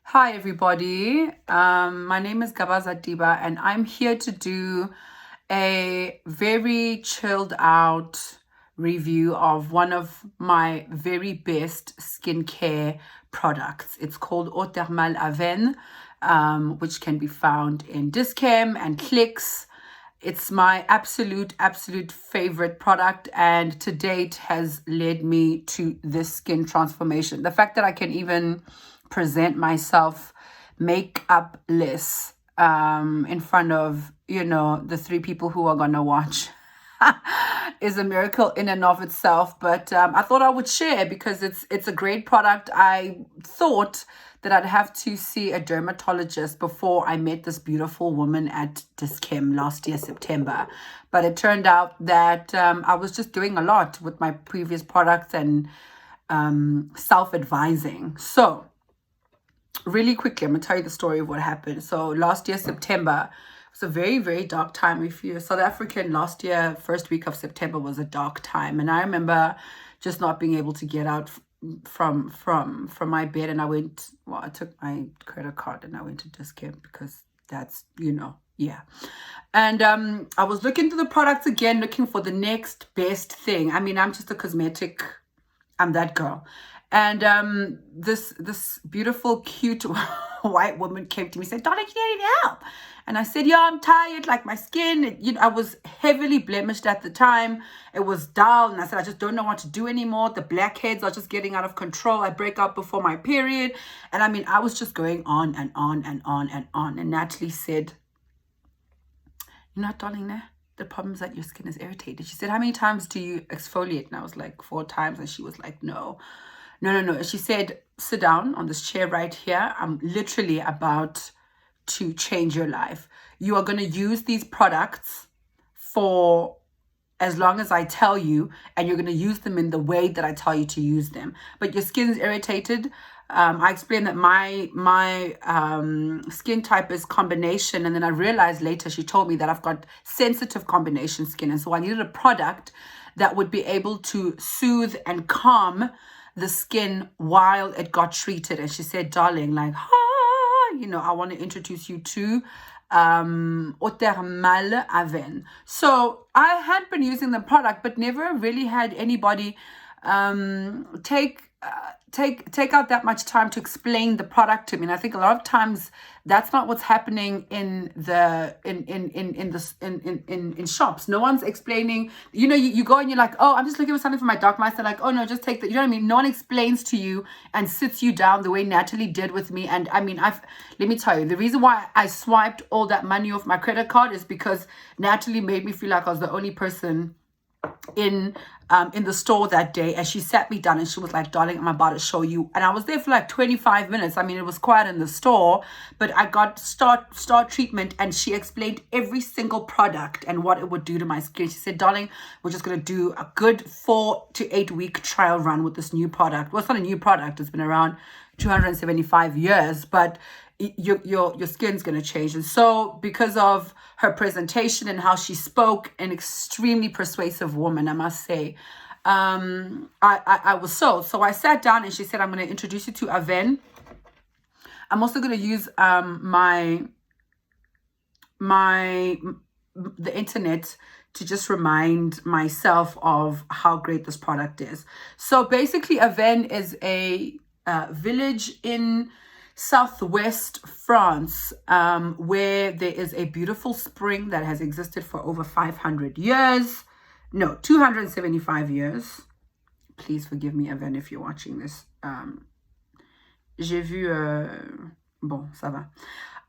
Hi everybody, my name is Gabaza Diba and I'm here to do a very chilled out review of one of my very best skincare products. It's called Eau Thermale Avene, which can be found in Dis-chem and Clicks. It's my absolute favorite product, and to date has led me to this skin transformation. The fact that I can even present myself makeup-less in front of, the three people who are gonna watch is a miracle in and of itself. But I thought I would share because it's a great product. I thought that I'd have to see a dermatologist before I met this beautiful woman at Dis-chem last year, September. But it turned out that I was just doing a lot with my previous products and self-advising. So really quickly, I'm going to tell you the story of what happened. So last year, September, it was a very dark time. If you're South African, last year, first week of September was a dark time. And I remember just not being able to get out from my bed, and I took my credit card and I went to Dis-chem because that's, yeah. And I was looking through the products again, looking for the next best thing. I mean, I'm just a cosmetic, I'm that girl. And this beautiful, cute white woman came to me and said, "Darling, you need help." And I said, "Yeah, I'm tired. Like my skin, I was heavily blemished at the time. It was dull." And I said, "I just don't know what to do anymore. The blackheads are just getting out of control. I break out before my period." And I mean, I was just going on and on and on and on. And Natalie said, "You know what, darling, the problem is that your skin is irritated." She said, "How many times do you exfoliate?" And I was like, 4 times. And she was like, No. And she said, "Sit down on this chair right here. I'm literally about to change your life. You are going to use these products for as long as I tell you, and you're going to use them in the way that I tell you to use them. But your skin is irritated." I explained that my skin type is combination, and then I realized later she told me that I've got sensitive combination skin, and so I needed a product that would be able to soothe and calm the skin while it got treated. And she said, "Darling, like, I want to introduce you to Eau Thermale Avene." So I had been using the product, but never really had anybody take out that much time to explain the product to me. And I think a lot of times that's not what's happening in shops. No one's explaining. You go and you're like, "Oh, I'm just looking for something for my dark mice." They're like, "Oh no, just take that." You know what I mean? No one explains to you and sits you down the way Natalie did with me. And I mean, let me tell you, the reason why I swiped all that money off my credit card is because Natalie made me feel like I was the only person in the store that day. And she sat me down and she was like, "Darling, I'm about to show you." And I was there for like 25 minutes. I mean, it was quiet in the store, but I got start treatment, and she explained every single product and what it would do to my skin. She said, "Darling, we're just going to do a good 4 to 8 week trial run with this new product." Well, it's not a new product. It's been around 275 years, but your skin's going to change. And so because of her presentation and how she spoke, an extremely persuasive woman, I must say, I was sold. So I sat down and she said, "I'm going to introduce you to Avene. I'm also going to use the internet to just remind myself of how great this product is." So basically, Avene is a village in southwest France, where there is a beautiful spring that has existed for over 500 years. No, 275 years. Please forgive me, Avene, if you're watching this. J'ai vu... Bon, ça va.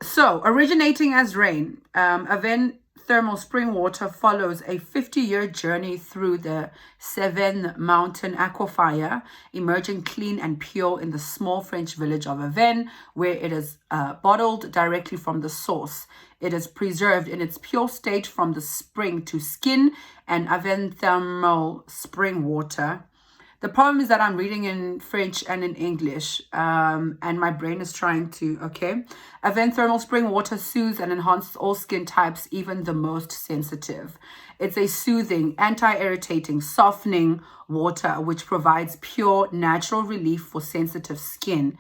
So, originating as rain, Avene thermal spring water follows a 50-year journey through the Cévennes mountain aquifer, emerging clean and pure in the small French village of Avene, where it is bottled directly from the source. It is preserved in its pure state from the spring to skin, and Avene thermal spring water. The problem is that I'm reading in French and in English, and my brain is trying to, okay. Avene thermal spring water soothes and enhances all skin types, even the most sensitive. It's a soothing, anti-irritating, softening water, which provides pure, natural relief for sensitive skin.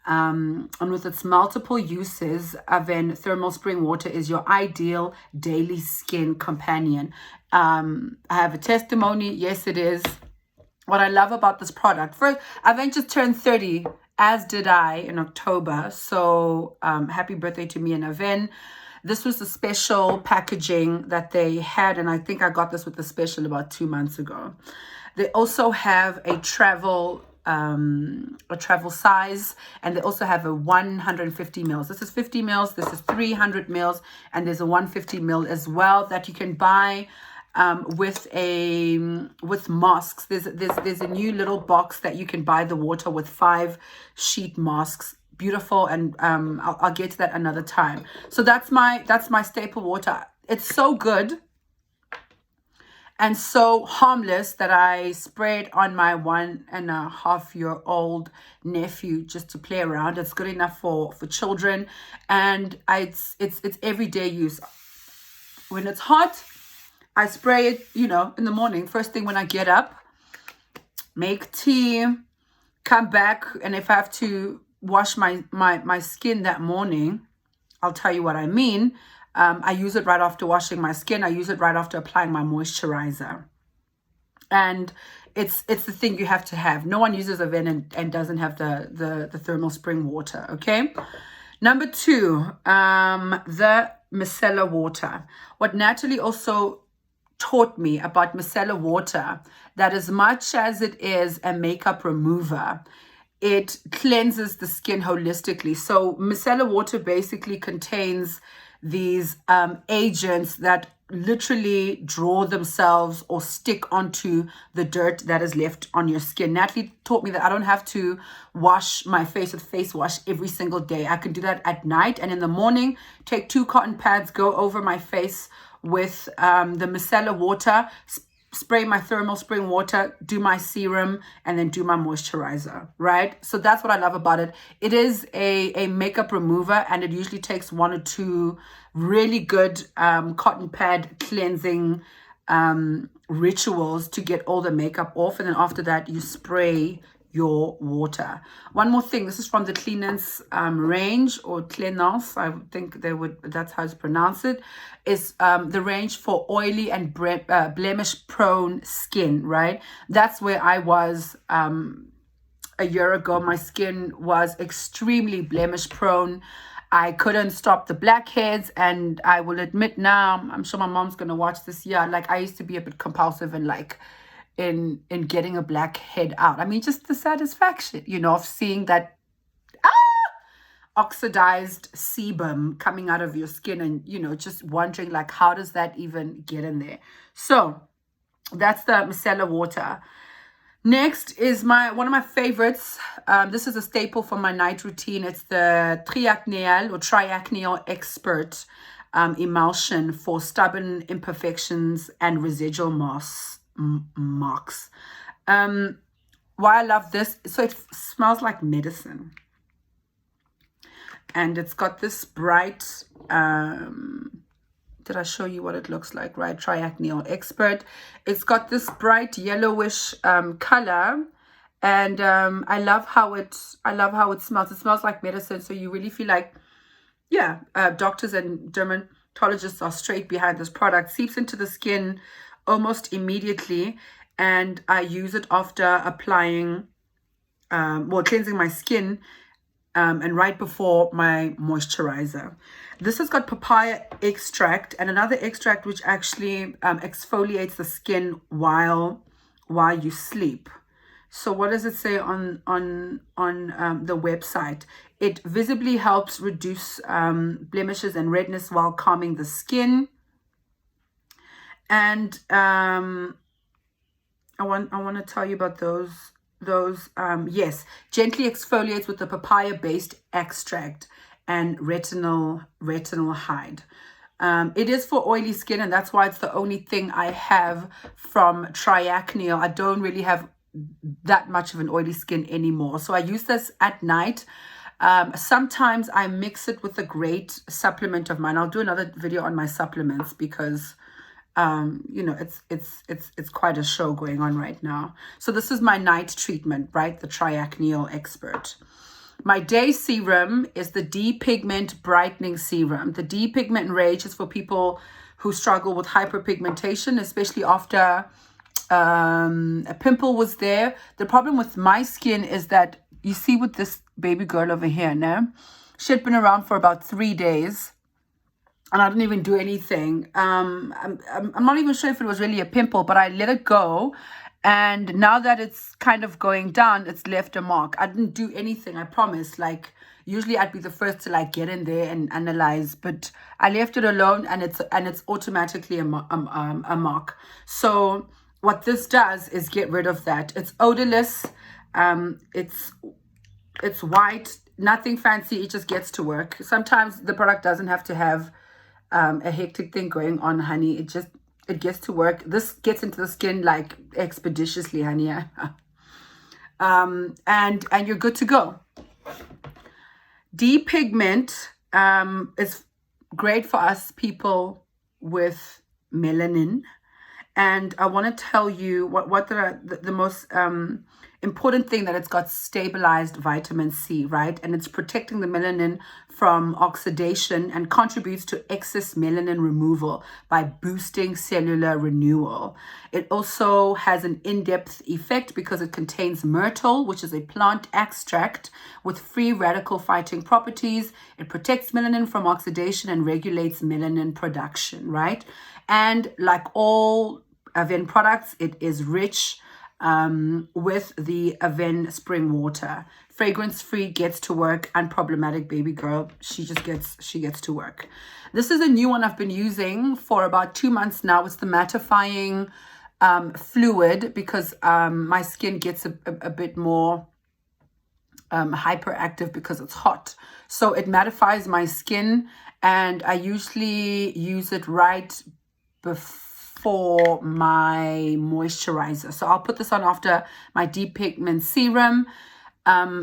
And with its multiple uses, Avene Thermal Spring Water is your ideal daily skin companion. I have a testimony. Yes, it is. What I love about this product, first, Avene just turned 30, as did I in October. So happy birthday to me and Avene. This was the special packaging that they had, and I think I got this with the special about 2 months ago. They also have a travel size, and they also have a 150 mils. This is 50 mils, this is 300 mils, and there's a 150 mil as well that you can buy with masks. There's a new little box that you can buy the water with 5 sheet masks. Beautiful, and I'll get to that another time. So that's my staple water. It's so good and so harmless that I spray it on my 1.5-year-old nephew just to play around. It's good enough for children, and it's everyday use. When it's hot, I spray it, in the morning, first thing when I get up, make tea, come back, and if I have to wash my skin that morning, I'll tell you what I mean. I use it right after washing my skin. I use it right after applying my moisturizer. And it's the thing you have to have. No one uses Avene and doesn't have the thermal spring water, okay? Number 2, the micellar water. What Natalie also taught me about micellar water, that as much as it is a makeup remover, it cleanses the skin holistically. So micellar water basically contains these agents that literally draw themselves or stick onto the dirt that is left on your skin. Natalie taught me that I don't have to wash my face with face wash every single day. I can do that at night, and in the morning, take 2 cotton pads, go over my face with the micellar water, spray my thermal spring water, do my serum, and then do my moisturizer, right? So that's what I love about it. It is a makeup remover, and it usually takes 1 or 2 really good cotton pad cleansing rituals to get all the makeup off, and then after that you spray your water. One more thing, this is from the Cleanance range, or Cleanance, I think that's how it's pronounced it, is the range for oily and blemish prone skin, right? That's where I was a year ago. My skin was extremely blemish prone. I couldn't stop the blackheads, and I will admit now, I'm sure my mom's gonna watch this, like I used to be a bit compulsive and in getting a blackhead out. I mean, just the satisfaction, of seeing that oxidized sebum coming out of your skin, and just wondering how does that even get in there. So that's the micellar water. Next is one of my favorites. This is a staple for my night routine. It's the Triacne Expert emulsion for stubborn imperfections and residual marks. Why I love this, so it smells like medicine, and it's got this bright did I show you what it looks like, right? Triacne Expert. It's got this bright yellowish color, and I love how it smells. It smells like medicine, so you really feel like doctors and dermatologists are straight behind this product. Seeps into the skin almost immediately, and I use it after applying cleansing my skin and right before my moisturizer. This has got papaya extract and another extract which actually exfoliates the skin while you sleep. So what does it say on the website? It visibly helps reduce blemishes and redness while calming the skin. And I want to tell you about those. Yes, gently exfoliates with the papaya-based extract and retinol hide. It is for oily skin, and that's why it's the only thing I have from Triacne. I don't really have that much of an oily skin anymore, so I use this at night. Sometimes I mix it with a great supplement of mine. I'll do another video on my supplements because it's quite a show going on right now. So this is my night treatment, right? The Triacne Expert. My day serum is the D-Pigment Brightening Serum. The D-Pigment range is for people who struggle with hyperpigmentation, especially after a pimple was there. The problem with my skin is that, you see with this baby girl over here, no? She had been around for about 3 days, and I didn't even do anything. I'm not even sure if it was really a pimple, but I let it go. And now that it's kind of going down, it's left a mark. I didn't do anything, I promise. Like, usually I'd be the first to like get in there and analyze, but I left it alone, and it's automatically a mark. So what this does is get rid of that. It's odorless. It's white, nothing fancy. It just gets to work. Sometimes the product doesn't have to have a hectic thing going on, honey. It gets to work. This gets into the skin like expeditiously, honey. And you're good to go. D-Pigment is great for us people with melanin. And I want to tell you what the most important thing, that it's got stabilized vitamin C, right? And it's protecting the melanin from oxidation and contributes to excess melanin removal by boosting cellular renewal. It also has an in-depth effect because it contains myrtle, which is a plant extract with free radical fighting properties. It protects melanin from oxidation and regulates melanin production, right? And like all Avene products, it is rich with the Avene spring water. Fragrance free, gets to work. Unproblematic baby girl, she gets to work. This is a new one I've been using for about 2 months now. It's the Mattifying fluid, because my skin gets a bit more hyperactive because it's hot. So it mattifies my skin, and I usually use it right before my moisturizer. So I'll put this on after my D-Pigment serum,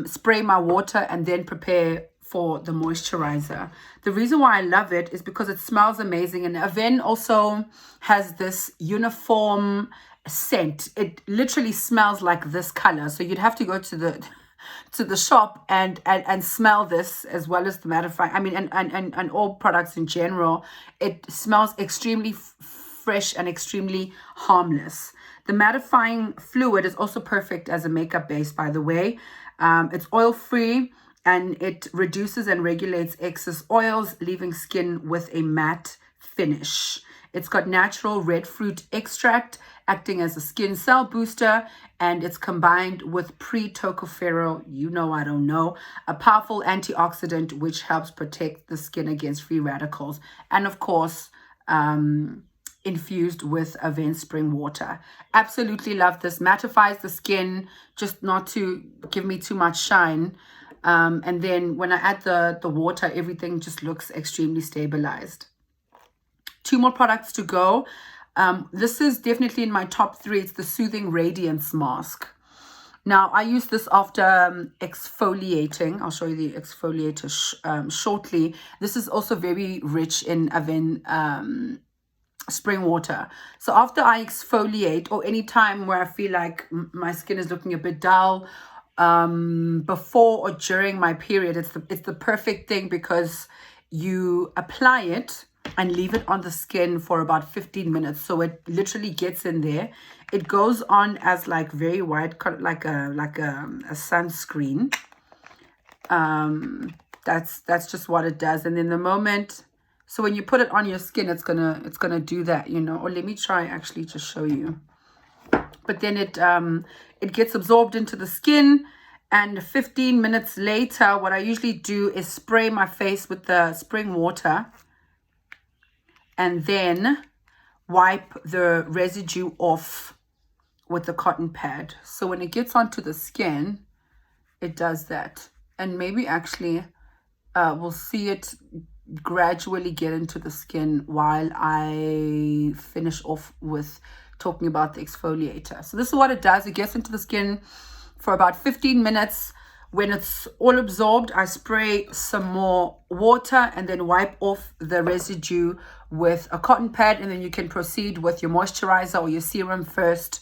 spray my water, and then prepare for the moisturizer. The reason why I love it is because it smells amazing, and Avene also has this uniform scent. It literally smells like this color. So you'd have to go to the shop and smell this, as well as the mattifying. I mean, and all products in general. It smells extremely fresh and extremely harmless. The mattifying fluid is also perfect as a makeup base, by the way. It's oil free, and it reduces and regulates excess oils, leaving skin with a matte finish. It's got natural red fruit extract acting as a skin cell booster, and it's combined with pre-tocopherol, I don't know, a powerful antioxidant which helps protect the skin against free radicals, and of course infused with Avene spring water. Absolutely love this. Mattifies the skin, just not to give me too much shine. And then when I add the water, everything just looks extremely stabilized. 2 more products to go. This is definitely in my top 3. It's the Soothing Radiance Mask. Now, I use this after exfoliating. I'll show you the exfoliator shortly. This is also very rich in Avene spring water. So after I exfoliate, or any time where I feel like my skin is looking a bit dull, before or during my period, it's the perfect thing, because you apply it and leave it on the skin for about 15 minutes. So it literally gets in there. It goes on as like very white, like a sunscreen. That's just what it does. And then the moment, so when you put it on your skin, it's gonna do that, Or let me try actually to show you. But then it gets absorbed into the skin, and 15 minutes later, what I usually do is spray my face with the spring water, and then wipe the residue off with the cotton pad. So when it gets onto the skin, it does that. And maybe actually we'll see it gradually get into the skin while I finish off with talking about the exfoliator. So this is what it does. It gets into the skin for about 15 minutes. When it's all absorbed, I spray some more water and then wipe off the residue with a cotton pad, and then you can proceed with your moisturizer or your serum first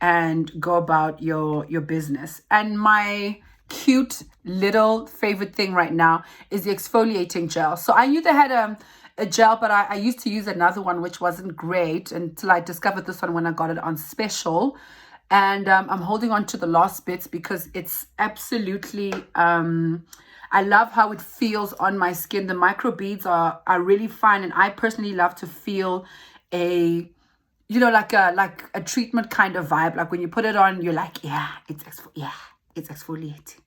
and go about your business. And my cute little favorite thing right now is the exfoliating gel. So I knew they had a gel, but I used to use another one which wasn't great until I discovered this one when I got it on special. And I'm holding on to the last bits because it's absolutely I love how it feels on my skin. The micro beads are really fine, and I personally love to feel a, you know, like a treatment kind of vibe. Like when you put it on, you're like, yeah, it's exfoliating.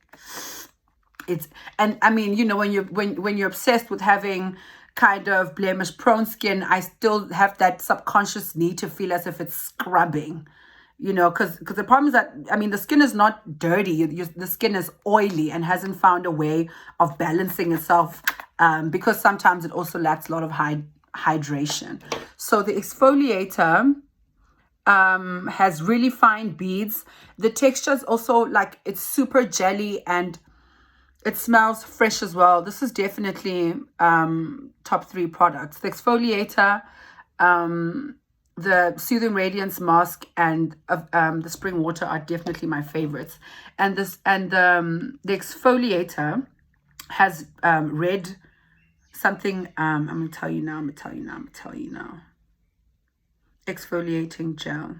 And I mean, you know, when you're obsessed with having kind of blemish prone skin, I still have that subconscious need to feel as if it's scrubbing, you know, because the problem is that, I mean, the skin is not dirty. The skin is oily and hasn't found a way of balancing itself, because sometimes it also lacks a lot of hydration. So the exfoliator has really fine beads. The texture is also like, it's super jelly and it smells fresh as well. This is definitely top 3 products. The exfoliator, the Soothing Radiance Mask, and the Spring Water are definitely my favorites. And the exfoliator has red something. I'm gonna tell you now. Exfoliating gel.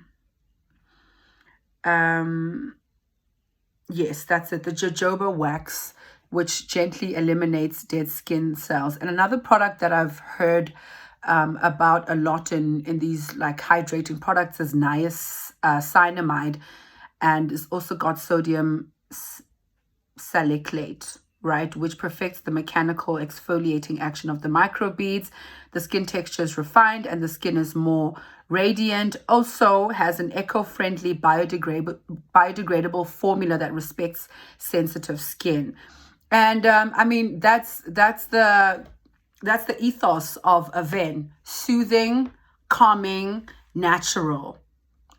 Yes, that's it. The jojoba wax, which gently eliminates dead skin cells. And another product that I've heard about a lot in these like hydrating products is niacinamide, and it's also got sodium salicylate, right, which perfects the mechanical exfoliating action of the microbeads. The skin texture is refined and the skin is more radiant. Also has an eco-friendly biodegradable formula that respects sensitive skin. And I mean, that's the ethos of Avene: soothing, calming, natural.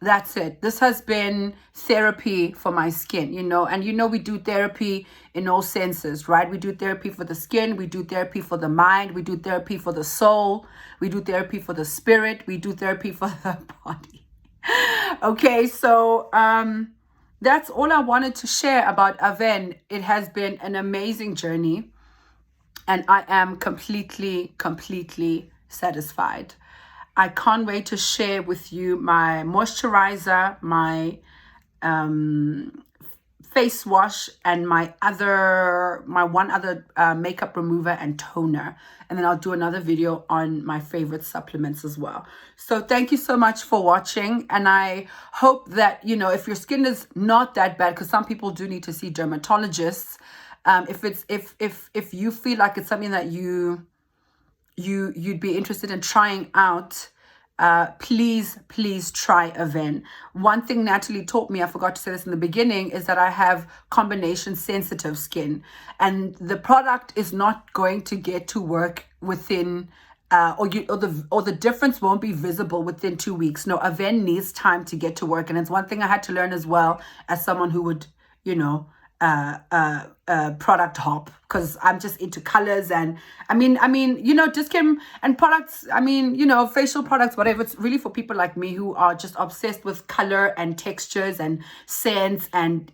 That's it. This has been therapy for my skin, you know. And you know, we do therapy in all senses, right? We do therapy for the skin, we do therapy for the mind, we do therapy for the soul, we do therapy for the spirit, we do therapy for the body. Okay, so that's all I wanted to share about Avene. It has been an amazing journey, and I am completely satisfied. I can't wait to share with you my moisturizer, my face wash, and my one other makeup remover and toner. And then I'll do another video on my favorite supplements as well. So thank you so much for watching. And I hope that, you know, if your skin is not that bad, because some people do need to see dermatologists, if you feel like it's something that you'd be interested in trying out, please try Avene. One thing Natalie taught me, I forgot to say this in the beginning, is that I have combination sensitive skin, and the product is not going to get to work within or the difference won't be visible within 2 weeks. No, Avene needs time to get to work. And it's one thing I had to learn as well, as someone who would, you know, product hop, because I'm just into colors. And I mean, you know, Dis-chem and products, I mean, you know, facial products, whatever, it's really for people like me who are just obsessed with color and textures and scents, and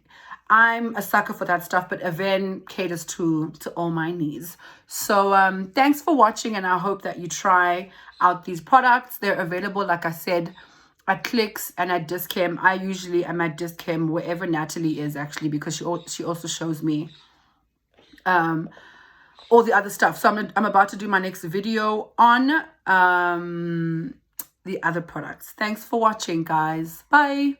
I'm a sucker for that stuff. But Avene caters to all my needs. So thanks for watching, and I hope that you try out these products. They're available, like I said, at Clicks and at Dis-chem. I usually am at Dis-chem wherever Natalie is, actually, because she also shows me all the other stuff. So I'm about to do my next video on the other products. Thanks for watching, guys. Bye.